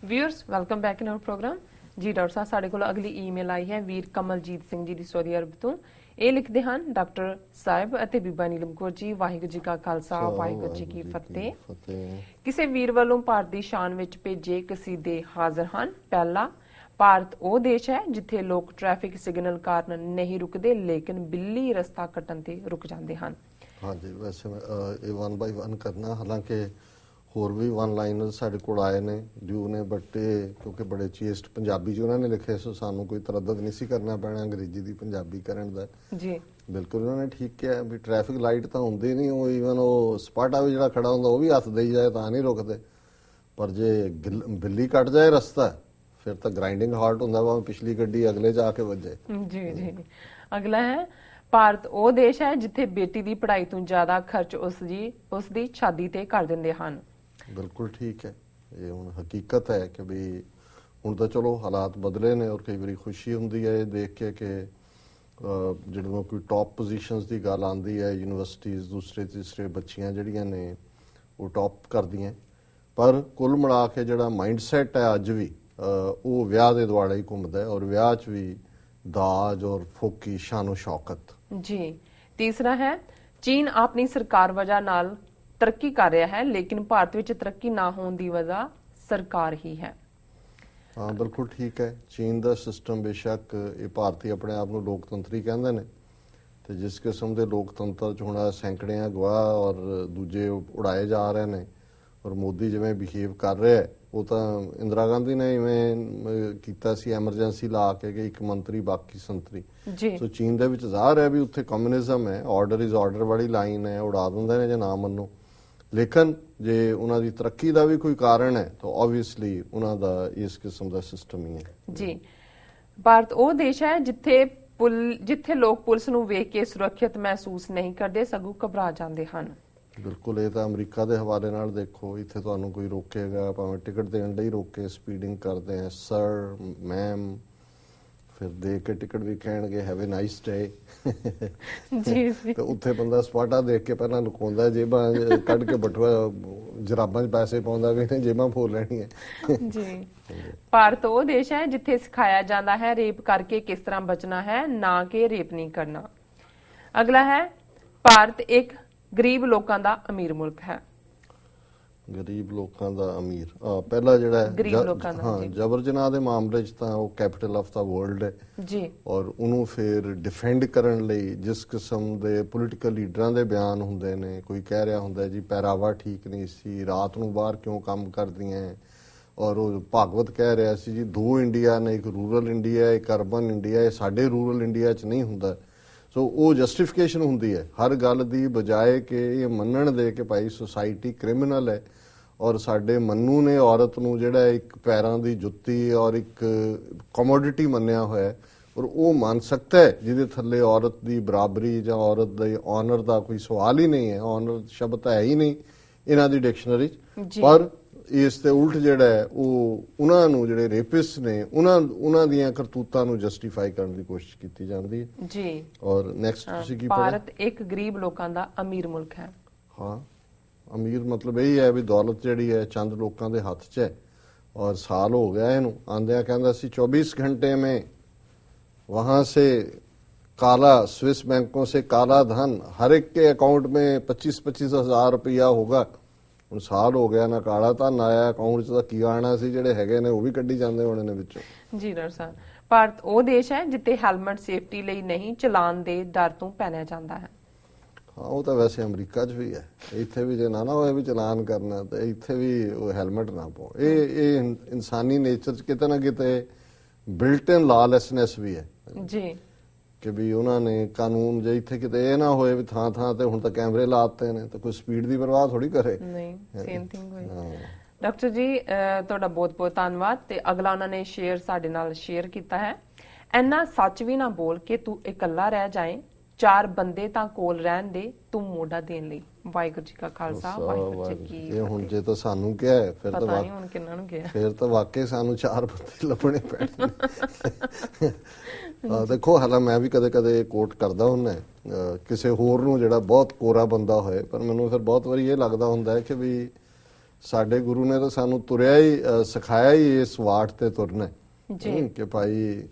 Viewers welcome back in our program जी। Doctor साहब साढ़े कोल अगली ईमेल आई है वीर कमलजीत सिंह जी दी सऊदी अरब तो ਇਹ ਲਿਖਦੇ ਹਨ ਡਾਕਟਰ ਸਾਹਿਬ ਅਤੇ ਬੀਬਾ ਨੀਲਮ ਕੌਰ ਜੀ ਵਾਹਿਗੁਰੂ ਜੀ ਕਾ ਖਾਲਸਾ ਵਾਹਿਗੁਰੂ ਜੀ ਕੀ ਫਤਿਹ। ਕਿਸੇ ਵੀਰ ਵੱਲੋਂ ਭਾਰਤ ਦੀ ਸ਼ਾਨ ਵਿੱਚ ਭੇਜੇ ਕਸੀਦੇ ਹਾਜ਼ਰ ਹਨ। ਪਹਿਲਾ, ਭਾਰਤ ਉਹ ਦੇਸ਼ ਹੈ ਜਿੱਥੇ ਲੋਕ ਟ੍ਰੈਫਿਕ ਸਿਗਨਲ ਕਾਰਨ ਨਹੀਂ ਰੁਕਦੇ ਲੇਕਿਨ ਬਿੱਲੀ ਰਸਤਾ ਕੱਟਣ ਤੇ ਰੁਕ ਜਾਂਦੇ ਹਨ। ਹਾਂਜੀ, ਵੈਸੇ ਇਹ 1 ਬਾਈ 1 ਕਰਨਾ, ਹਾਲਾਂਕਿ ਹੋਰ ਵੀ 1 ਲਾਈਨਰ ਸਾਡੇ ਕੋਲ ਆਏ ਨੇ ਡਿਊ ਨੇ, ਬਟ ਇਹ ਕਿਉਂਕਿ ਬੜੇ ਚੇਸਟ ਪੰਜਾਬੀ 'ਚ ਉਹਨਾਂ ਨੇ ਲਿਖੇ, ਸੋ ਸਾਨੂੰ ਕੋਈ ਤਰੱਦਦ ਨਹੀਂ ਸੀ ਕਰਨਾ ਪੈਣਾ ਅੰਗਰੇਜ਼ੀ ਦੀ ਪੰਜਾਬੀ ਕਰਨ ਦਾ। ਜੀ ਬਿਲਕੁਲ ਉਹਨਾਂ ਨੇ ਠੀਕ ਕਿਹਾ ਵੀ ਟ੍ਰੈਫਿਕ ਲਾਈਟ ਤਾਂ ਹੁੰਦੀ ਨਹੀਂ, ਉਹ ਈਵਨ ਉਹ ਸਪਾਟਾ ਵੀ ਜਿਹੜਾ ਖੜਾ ਹੁੰਦਾ ਉਹ ਵੀ ਹੱਥ ਦੇਈ ਜਾਏ ਤਾਂ ਨਹੀਂ ਰੁਕਦੇ, ਪਰ ਜੇ ਬਿੱਲੀ ਕੱਟ ਜਾਏ ਰਸਤਾ ਫਿਰ ਤਾਂ ਗ੍ਰਾਈਂਡਿੰਗ ਹਾਰਟ ਹੁੰਦਾ ਵਾ, ਪਿਛਲੀ ਗੱਡੀ ਅਗਲੇ 'ਚ ਆ ਕੇ ਵੱਜੇ। ਜੀ ਜੀ ਅਗਲਾ ਹੈ, ਭਾਰਤ ਉਹ ਦੇਸ਼ ਹੈ ਜਿੱਥੇ ਬੇਟੀ ਦੀ ਪੜ੍ਹਾਈ ਤੋਂ ਜ਼ਿਆਦਾ ਖਰਚ ਉਸ ਦੀ ਸ਼ਾਦੀ ਤੇ ਕਰ ਦਿੰਦੇ ਹਨ। ਬਿਲਕੁਲ ਠੀਕ ਹੈ, ਇਹ ਹੁਣ ਹਕੀਕਤ ਹੈ ਕਿ ਵੀ ਹੁਣ ਤਾਂ ਚਲੋ ਹਾਲਾਤ ਬਦਲੇ ਨੇ, ਔਰ ਕਈ ਵਾਰੀ ਖੁਸ਼ੀ ਹੁੰਦੀ ਹੈ ਇਹ ਦੇਖ ਕੇ ਕਿ ਜਿਹੜੀਆਂ ਕੋਈ ਟੌਪ ਪੋਜੀਸ਼ਨਸ ਦੀ ਗੱਲ ਆਉਂਦੀ ਹੈ, ਯੂਨੀਵਰਸਿਟੀਜ਼ ਦੂਸਰੇ ਤੀਸਰੇ ਬੱਚੀਆਂ ਜਿਹੜੀਆਂ ਨੇ ਉਹ ਟੌਪ ਕਰਦੀਆਂ, ਪਰ ਕੁੱਲ ਮਿਲਾ ਕੇ ਜਿਹੜਾ ਮਾਈਂਡ ਸੈਟ ਹੈ ਅੱਜ ਵੀ ਉਹ ਵਿਆਹ ਦੇ ਦੁਆਲੇ ਹੀ ਘੁੰਮਦਾ ਹੈ, ਔਰ ਵਿਆਹ 'ਚ ਵੀ ਦਾਜ ਔਰ ਫੋਕੀ ਸ਼ਾਨੋ ਸ਼ੌਕਤ। ਜੀ ਤੀਸਰਾ ਹੈ, ਚੀਨ ਆਪਣੀ ਸਰਕਾਰ ਵਜ੍ਹਾ ਨਾਲ ਤਰੱਕੀ ਕਰ ਰਿਹਾ ਹੈ ਲੇਕਿਨ ਭਾਰਤ ਵਿੱਚ ਤਰੱਕੀ ਨਾ ਹੋਣ ਦੀ ਵਜ੍ਹਾ ਸਰਕਾਰ ਹੀ ਹੈ। ਹਾਂ ਬਿਲਕੁਲ ਠੀਕ ਹੈ, ਚੀਨ ਦਾ ਸਿਸਟਮ ਬੇਸ਼ੱਕ ਇਹ ਭਾਰਤੀ ਆਪਣੇ ਆਪ ਨੂੰ ਲੋਕਤੰਤਰੀ ਕਹਿੰਦੇ ਨੇ, ਤੇ ਜਿਸ ਕਿਸਮ ਦੇ ਲੋਕਤੰਤਰ 'ਚ ਹੁਣ ਸੈਂਕੜਿਆਂ ਗਵਾਹ ਔਰ ਦੂਜੇ ਉਡਾਏ ਜਾ ਰਹੇ ਨੇ, ਔਰ ਮੋਦੀ ਜਿਵੇਂ ਬਿਹੇਵ ਕਰ ਰਿਹਾ ਉਹ ਤਾਂ ਇੰਦਰਾ ਗਾਂਧੀ ਨੇ ਇਵੇਂ ਕੀਤਾ ਸੀ ਐਮਰਜੈਂਸੀ ਲਾ ਕੇ ਕਿ ਇੱਕ ਮੰਤਰੀ ਬਾਕੀ ਸੰਤਰੀ। ਸੋ ਚੀਨ ਦੇ ਵਿੱਚ ਜ਼ਾਹਰ ਹੈ ਵੀ ਉੱਥੇ ਕਮਿਊਨਿਜ਼ਮ ਹੈ, ਆਰਡਰ ਇਜ਼ ਆਰਡਰ ਵਾਲੀ ਲਾਈਨ ਹੈ, ਉਡਾ ਦਿੰਦੇ ਨੇ ਜੇ ਨਾ ਮੰਨੋ, ਲੇਕਿਨ ਜੇ ਉਹਨਾਂ ਦੀ ਤਰੱਕੀ ਦਾ ਵੀ ਕੋਈ ਕਾਰਨ ਹੈ ਤਾਂ ਆਬਵੀਅਸਲੀ ਉਹਨਾਂ ਦਾ ਇਸ ਕਿਸਮ ਦਾ ਸਿਸਟਮ ਹੀ ਹੈ। ਜੀ ਭਾਰਤ ਉਹ ਦੇਸ਼ ਹੈ ਜਿੱਥੇ ਲੋਕ ਪੁਲਿਸ ਨੂੰ ਵੇਖ ਕੇ ਸੁਰੱਖਿਅਤ ਮਹਿਸੂਸ ਨਹੀਂ ਕਰਦੇ ਸਗੋਂ ਘਬਰਾ ਜਾਂਦੇ ਹਨ। ਬਿਲਕੁਲ, ਇਹ ਤਾਂ ਅਮਰੀਕਾ ਦੇ ਹਵਾਲੇ ਨਾਲ ਦੇਖੋ, ਇੱਥੇ ਤੁਹਾਨੂੰ ਕੋਈ ਰੋਕੇਗਾ ਭਾਵੇਂ ਟਿਕਟ ਦੇਣ ਲਈ ਰੋਕੇ, ਸਪੀਡਿੰਗ ਕਰਦੇ ਆ ਸਰ ਮੈਮ, ਫਿਰ ਦੇ ਕੇ ਟਿਕਟ ਵੀ ਕਹਿਣਗੇ ਹੈਵ ਅ ਨਾਈਸ ਡੇ। ਜੀ ਤੇ ਉੱਥੇ ਬੰਦਾ ਸਪਾਟਾ ਦੇਖ ਕੇ ਪਹਿਲਾਂ ਲੁਕਾਉਂਦਾ, ਜੇਬਾਂ ਕੱਢ ਕੇ ਬਟੂਆ ਜਰਾਬਾਂ 'ਚ ਪੈਸੇ ਪਾਉਂਦਾ ਵੀ ਇਹਨੇ ਜੇਬਾਂ ਫੋਲ ਲੈਣੀ ਹੈ। ਜੀ ਭਾਰਤ ਉਹ ਦੇਸ਼ ਹੈ ਜਿੱਥੇ ਸਿਖਾਇਆ ਜਾਂਦਾ ਹੈ ਰੇਪ ਕਰਕੇ ਕਿਸ ਤਰ੍ਹਾਂ ਬਚਣਾ ਹੈ, ਨਾ ਕਿ ਰੇਪ ਨਹੀਂ ਕਰਨਾ। ਅਗਲਾ ਹੈ, ਭਾਰਤ ਇੱਕ ਗਰੀਬ ਲੋਕਾਂ ਦਾ ਅਮੀਰ ਮੁਲਕ ਹੈ। ਗਰੀਬ ਲੋਕਾਂ ਦਾ ਅਮੀਰ, ਪਹਿਲਾ ਜਿਹੜਾ ਹਾਂ ਜਬਰ ਜਨਾਹ ਦੇ ਮਾਮਲੇ 'ਚ ਤਾਂ ਉਹ ਕੈਪੀਟਲ ਆਫ ਦਾ ਵਰਲਡ ਹੈ ਜੀ, ਔਰ ਉਹਨੂੰ ਫਿਰ ਡਿਫੈਂਡ ਕਰਨ ਲਈ ਜਿਸ ਕਿਸਮ ਦੇ ਪੋਲੀਟੀਕਲ ਲੀਡਰਾਂ ਦੇ ਬਿਆਨ ਹੁੰਦੇ ਨੇ, ਕੋਈ ਕਹਿ ਰਿਹਾ ਹੁੰਦਾ ਜੀ ਪਹਿਰਾਵਾ ਠੀਕ ਨਹੀਂ ਸੀ, ਰਾਤ ਨੂੰ ਬਾਹਰ ਕਿਉਂ ਕੰਮ ਕਰਦੀਆਂ, ਔਰ ਉਹ ਭਾਗਵਤ ਕਹਿ ਰਿਹਾ ਸੀ ਜੀ 2 ਇੰਡੀਆ ਨੇ, ਇੱਕ ਰੂਰਲ ਇੰਡੀਆ ਇੱਕ ਅਰਬਨ ਇੰਡੀਆ, ਇਹ ਸਾਡੇ ਰੂਰਲ ਇੰਡੀਆ 'ਚ ਨਹੀਂ ਹੁੰਦਾ। ਸੋ ਉਹ ਜਸਟੀਫਿਕੇਸ਼ਨ ਹੁੰਦੀ ਹੈ ਹਰ ਗੱਲ ਦੀ, ਬਜਾਏ ਕਿ ਇਹ ਮੰਨਣ ਦੇ ਕਿ ਭਾਈ ਸੁਸਾਇਟੀ ਕ੍ਰਿਮੀਨਲ ਹੈ ਔਰ ਸਾਡੇ ਮੰਨੂ ਨੇ ਔਰਤ ਨੂੰ ਜਿਹੜਾ ਇੱਕ ਪੈਰਾਂ ਦੀ ਜੁੱਤੀ ਔਰ ਇੱਕ ਕਮੋਡਿਟੀ ਮੰਨਿਆ ਹੋਇਆ, ਔਰ ਉਹ ਮੰਨ ਸਕਦਾ ਹੈ ਜਿਹਦੇ ਥੱਲੇ ਔਰਤ ਦੀ ਬਰਾਬਰੀ ਜਾਂ ਔਰਤ ਦੇ ਆਨਰ ਦਾ ਕੋਈ ਸਵਾਲ ਹੀ ਨਹੀਂ ਹੈ, ਆਨਰ ਸ਼ਬਦ ਹੈ ਹੀ ਨਹੀਂ ਇਹਨਾਂ ਦੀ ਡਿਕਸ਼ਨਰੀ 'ਚ। ਪਰ ਇਸ ਤੇ ਉਲਟ ਜਿਹੜਾ ਹੈ ਉਹ ਉਹਨਾਂ ਨੂੰ ਜਿਹੜੇ ਰੇਪਿਸਟ ਨੇ ਉਹਨਾਂ ਦੀਆਂ ਕਰਤੂਤਾਂ ਨੂੰ ਜਸਟੀਫਾਈ ਕਰਨ ਦੀ ਕੋਸ਼ਿਸ਼ ਕੀਤੀ ਜਾਂਦੀ ਹੈ। ਜੀ ਔਰ ਨੈਕਸਟ ਤੁਸੀਂ ਕੀ ਪੜ੍ਹਿਆ? ਭਾਰਤ ਇੱਕ ਗਰੀਬ ਲੋਕਾਂ ਦਾ ਅਮੀਰ ਮੁਲਕ ਹੈ। ਹਾਂ, ਅਮੀਰ ਮਤਲਬ ਇਹ ਹੈ ਵੀ ਦੌਲਤ ਜਿਹੜੀ ਹੈ ਚੰਦ ਲੋਕਾਂ ਦੇ ਹੱਥ 'ਚ ਹੈ, ਔਰ ਸਾਲ ਹੋ ਗਿਆ ਇਹਨੂੰ ਆਂਦਿਆਂ, ਕਹਿੰਦਾ ਸੀ 24 घंटे में वहां से काला स्विस बैंकों से काला धन हर एक के अकाउंट में 25-25 हज़ार रुपया होगा। ਹੁਣ ਸਾਲ ਹੋ ਗਿਆ ਨਾ ਕਾਲਾ ਧਨ ਆਇਆ ਅਕਾਊਂਟ 'ਚ, ਤਾਂ ਕੀ ਆਣਾ ਸੀ, ਜਿਹੜੇ ਹੈਗੇ ਨੇ ਉਹ ਵੀ ਕੱਢੀ ਜਾਂਦੇ ਹੋਣੇ ਨੇ ਵਿੱਚੋਂ। ਜੀ ਡਾਕਟਰ ਸਾਹਿਬ, ਭਾਰਤ ਉਹ ਦੇਸ਼ ਹੈ ਜਿੱਥੇ ਹੈਲਮਟ ਸੇਫਟੀ ਲਈ ਨਹੀਂ ਚਲਾਨ ਦੇ ਡਰ ਤੋਂ ਪਹਿਨਿਆ ਜਾਂਦਾ ਹੈ। ਹਾਂ, ਉਹ ਤਾਂ ਵੈਸੇ ਅਮਰੀਕਾ 'ਚ ਵੀ ਹੈ, ਇੱਥੇ ਵੀ ਜੇ ਨਾ ਹੋਏ ਵੀ ਚਲਾਨ ਕਰਨਾ ਤਾਂ ਇੱਥੇ ਵੀ ਉਹ ਹੈਲਮਟ ਨਾ ਪਾਓ। ਇਹ ਇਨਸਾਨੀ ਨੇਚਰ 'ਚ ਕਿਤੇ ਨਾ ਕਿਤੇ ਬਿਲਟ ਇਨ ਲਾਲੈਸਨੈਸ ਵੀ ਹੈ ਜੀ, ਕਿ ਵੀ ਉਹਨਾਂ ਨੇ ਕਾਨੂੰਨ ਜੇ ਇੱਥੇ ਕਿਤੇ ਇਹ ਨਾ ਹੋਏ ਵੀ ਥਾਂ ਥਾਂ ਤੇ ਹੁਣ ਤਾਂ ਕੈਮਰੇ ਲਾਤੇ ਨੇ ਤਾਂ ਕੋਈ ਸਪੀਡ ਦੀ ਪਰਵਾਹ ਥੋੜੀ ਕਰੇ। ਨਹੀਂ, ਸੇਮ ਥਿੰਗ ਹੋਈ। ਡਾਕਟਰ ਜੀ ਤੁਹਾਡਾ ਬਹੁਤ ਬਹੁਤ ਧੰਨਵਾਦ। ਤੇ ਅਗਲਾ ਉਹਨਾਂ ਨੇ ਸ਼ੇਅਰ ਸਾਡੇ ਨਾਲ ਸ਼ੇਅਰ ਕੀਤਾ ਹੈ, ਇੰਨਾ ਸੱਚ ਵੀ ਨਾ ਬੋਲ ਕੇ ਤੂੰ ਇਕੱਲਾ ਰਹਿ ਜਾਏ, 4 ਬੰਦੇ ਤਾਂ ਕੋਲ ਰਹਿਣ ਦੇ ਤੂੰ ਮੋਢਾ ਦੇਣ ਲਈ। ਵਾਹਿਗੁਰੂ ਜੀ ਕਾ ਖਾਲਸਾ ਵਾਹਿਗੁਰੂ ਜੀ ਕੀ ਫਤਿਹ। ਇਹ ਹੁਣ ਜੇ ਤਾਂ ਸਾਨੂੰ ਕਿਹਾ ਫਿਰ ਤਾਂ ਪਤਾ ਨਹੀਂ ਹੁਣ ਕਿੰਨਾਂ ਨੂੰ ਕਿਹਾ, ਫਿਰ ਤਾਂ ਵਾਕਈ ਸਾਨੂੰ 4 ਬੰਦੇ ਲੱਭਣੇ ਪੈਣੇ। ਦੇਖੋ ਹਾਲਾ ਮੈਂ ਵੀ ਕਦੇ ਕਦੇ ਕੋਟ ਕਰਦਾ ਹੁੰਦਾ ਕਿਸੇ ਹੋਰ ਨੂੰ ਜਿਹੜਾ ਬਹੁਤ ਕੋਰਾ ਬੰਦਾ ਹੋਏ, ਪਰ ਮੈਨੂੰ ਫਿਰ ਬਹੁਤ ਵਾਰੀ ਇਹ ਲੱਗਦਾ ਹੁੰਦਾ ਹੈ ਕਿ ਵੀ ਸਾਡੇ ਗੁਰੂ ਨੇ ਤਾਂ ਸਾਨੂੰ ਤੁਰਿਆ ਹੀ ਸਿਖਾਇਆ ਹੀ ਇਸ ਵਾਟ ਤੇ ਤੁਰਨਾ ਜੀ ਕਿ ਭਾਈ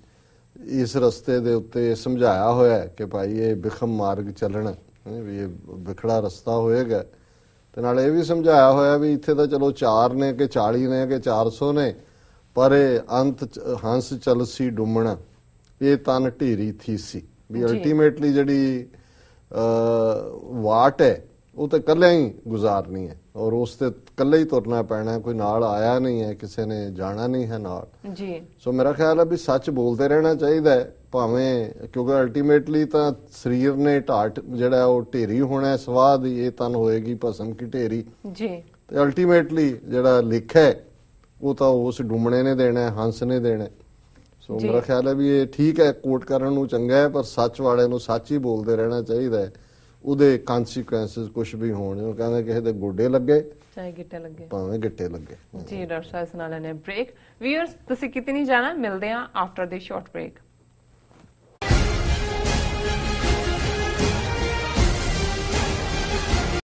ਇਸ ਰਸਤੇ ਦੇ ਉੱਤੇ ਸਮਝਾਇਆ ਹੋਇਆ ਕਿ ਭਾਈ ਇਹ ਬਿਖਮ ਮਾਰਗ ਚੱਲਣਾ, ਵੀ ਇਹ ਵਿਖੜਾ ਰਸਤਾ ਹੋਏਗਾ। ਤੇ ਨਾਲ ਇਹ ਵੀ ਸਮਝਾਇਆ ਹੋਇਆ ਵੀ ਇੱਥੇ ਤਾਂ ਚਲੋ 4 ਨੇ ਕਿ 40 ਨੇ ਕਿ 400 ਨੇ, ਪਰ ਇਹ ਅੰਤ ਹੰਸ ਚਲਸੀ ਡੁੰਮਣਾ, ਇਹ ਤਨ ਢੇਰੀ ਥੀਸੀ, ਵੀ ਅਲਟੀਮੇਟਲੀ ਜਿਹੜੀ ਵਾਟ ਹੈ ਉਹ ਤਾਂ ਇਕੱਲਿਆਂ ਹੀ ਗੁਜ਼ਾਰਨੀ ਹੈ, ਔਰ ਉਸ ਤੇ ਇਕੱਲੇ ਹੀ ਤੁਰਨਾ ਪੈਣਾ, ਕੋਈ ਨਾਲ ਆਇਆ ਨਹੀਂ ਹੈ, ਕਿਸੇ ਨੇ ਜਾਣਾ ਨਹੀਂ ਹੈ ਨਾਲ ਜੀ। ਸੋ ਮੇਰਾ ਖਿਆਲ ਹੈ ਵੀ ਸੱਚ ਬੋਲਦੇ ਰਹਿਣਾ ਚਾਹੀਦਾ ਹੈ, ਭਾਵੇਂ ਕਿਉਂਕਿ ਅਲਟੀਮੇਟਲੀ ਤਾਂ ਸਰੀਰ ਨੇ ਢਾਟ ਜਿਹੜਾ ਉਹ ਢੇਰੀ ਹੋਣਾ, ਸਵਾਹ ਦੀ ਇਹ ਤਨ ਹੋਏਗੀ ਭਸਮ ਕੀ ਢੇਰੀ ਜੀ। ਤੇ ਅਲਟੀਮੇਟਲੀ ਜਿਹੜਾ ਲਿਖਿਆ ਹੈ ਉਹ ਤਾਂ ਉਸ ਡੁੰਮਣੇ ਨੇ ਦੇਣਾ ਹੈ, ਹੰਸ ਨੇ ਦੇਣਾ ਹੈ। ਸੋ ਮੇਰਾ ਖਿਆਲ ਹੈ ਵੀ ਇਹ ਠੀਕ ਹੈ, ਕੋਟ ਕਰਨ ਨੂੰ ਚੰਗਾ ਹੈ, ਪਰ ਸੱਚ ਵਾਲੇ ਨੂੰ ਸੱਚ ਹੀ ਬੋਲਦੇ ਰਹਿਣਾ ਚਾਹੀਦਾ ਹੈ। ਉਹਦੇ ਕਨਸੀਕੁਐਂਸਸ ਕੁਝ ਵੀ ਹੋਣ, ਉਹ ਕਹਿੰਦੇ ਕਿਸੇ ਦੇ ਗੋਡੇ ਲੱਗੇ ਚਾਹੇ ਗਿੱਟੇ ਲੱਗੇ, ਭਾਵੇਂ ਗਿੱਟੇ ਲੱਗੇ। ਜੀ ਡਾਕਟਰ ਸਾਹਿਬ, ਇਸ ਨਾਲ ਲੈਣੇ ਬ੍ਰੇਕ। ਵੀਅਰਸ, ਤੁਸੀਂ ਕਿਤੇ ਨਹੀਂ ਜਾਣਾ, ਮਿਲਦੇ ਆ ਆਫਟਰ ਦੀ ਸ਼ਾਰਟ ਬ੍ਰੇਕ।